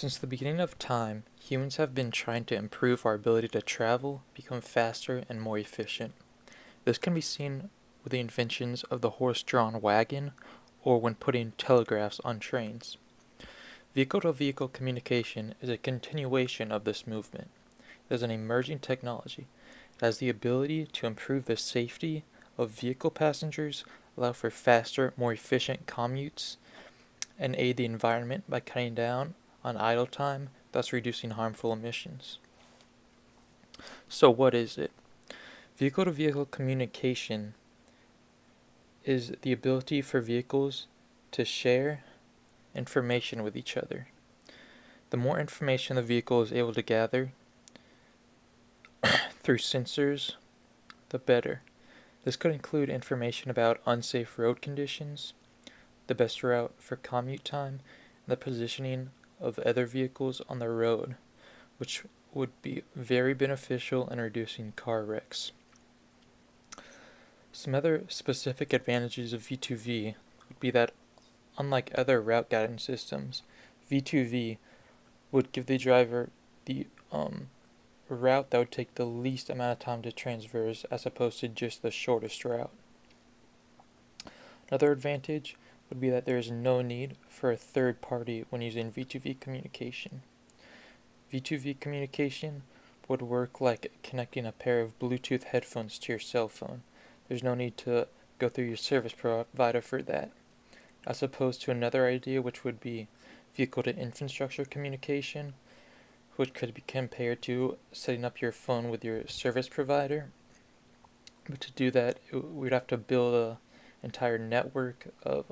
Since the beginning of time, humans have been trying to improve our ability to travel, become faster, and more efficient. This can be seen with the inventions of the horse-drawn wagon or when putting telegraphs on trains. Vehicle-to-vehicle communication is a continuation of this movement. It is an emerging technology. It has the ability to improve the safety of vehicle passengers, allow for faster, more efficient commutes, and aid the environment by cutting down on idle time, thus reducing harmful emissions. So what is it? Vehicle-to-vehicle communication is the ability for vehicles to share information with each other. The more information the vehicle is able to gather through sensors, the better. This could include information about unsafe road conditions, the best route for commute time, and the positioning of other vehicles on the road, which would be very beneficial in reducing car wrecks. Some other specific advantages of V2V would be that, unlike other route guidance systems, V2V would give the driver the route that would take the least amount of time to traverse as opposed to just the shortest route. Another advantage would be that there is no need for a third party when using V2V communication. V2V communication would work like connecting a pair of Bluetooth headphones to your cell phone. There's no need to go through your service provider for that, as opposed to another idea which would be vehicle-to-infrastructure communication, which could be compared to setting up your phone with your service provider. But to do that, we'd have to build an entire network of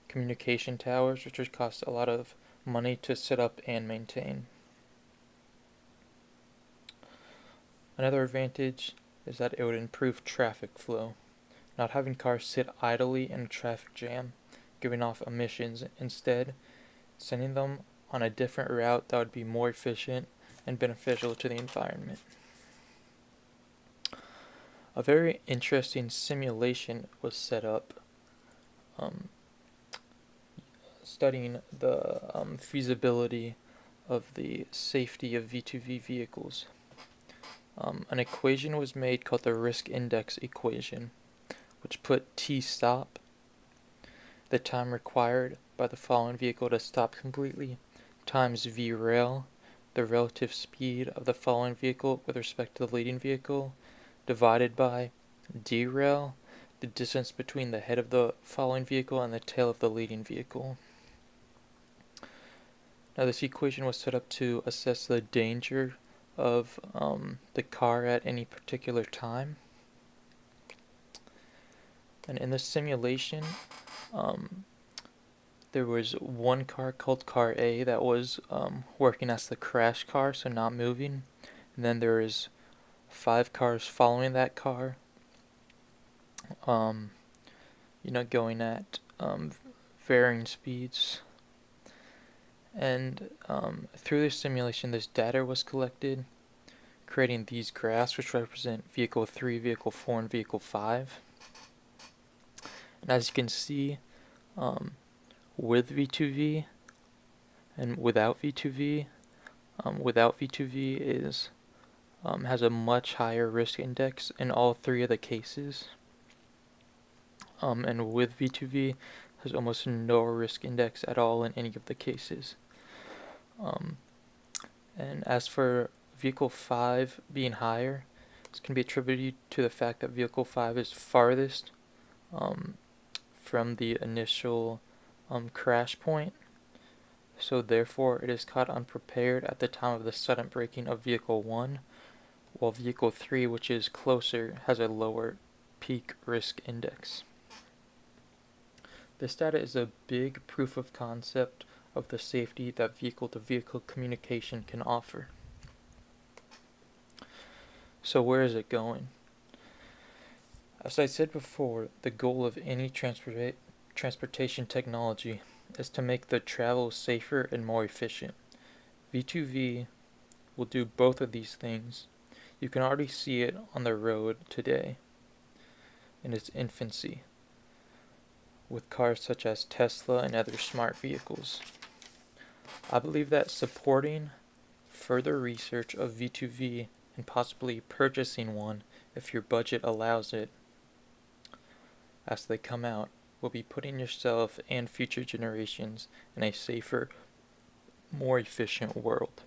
communication towers, which would cost a lot of money to set up and maintain. Another advantage is that it would improve traffic flow, not having cars sit idly in a traffic jam, giving off emissions. Instead, sending them on a different route that would be more efficient and beneficial to the environment. A very interesting simulation was set up studying the feasibility of the safety of V2V vehicles. An equation was made called the risk index equation, which put t-stop, the time required by the following vehicle to stop completely, times v-rail, the relative speed of the following vehicle with respect to the leading vehicle, divided by d-rail, the distance between the head of the following vehicle and the tail of the leading vehicle. Now this equation was set up to assess the danger of the car at any particular time. And in the simulation, there was one car called car A that was working as the crash car, so not moving. And then there is 5 cars following that car, going at varying speeds. And through this simulation, this data was collected, creating these graphs which represent vehicle 3, vehicle 4, and vehicle 5. And as you can see, with V2V and without V2V, without V2V is has a much higher risk index in all 3 of the cases, and with V2V has almost no risk index at all in any of the cases. And as for vehicle 5 being higher, this can be attributed to the fact that vehicle 5 is farthest from the initial crash point, so therefore it is caught unprepared at the time of the sudden braking of vehicle 1, while vehicle 3, which is closer, has a lower peak risk index. This data is a big proof of concept of the safety that vehicle-to-vehicle communication can offer. So where is it going? As I said before, the goal of any transportation technology is to make the travel safer and more efficient. V2V will do both of these things. You can already see it on the road today in its infancy, with cars such as Tesla and other smart vehicles. I believe that supporting further research of V2V and possibly purchasing one if your budget allows it as they come out will be putting yourself and future generations in a safer, more efficient world.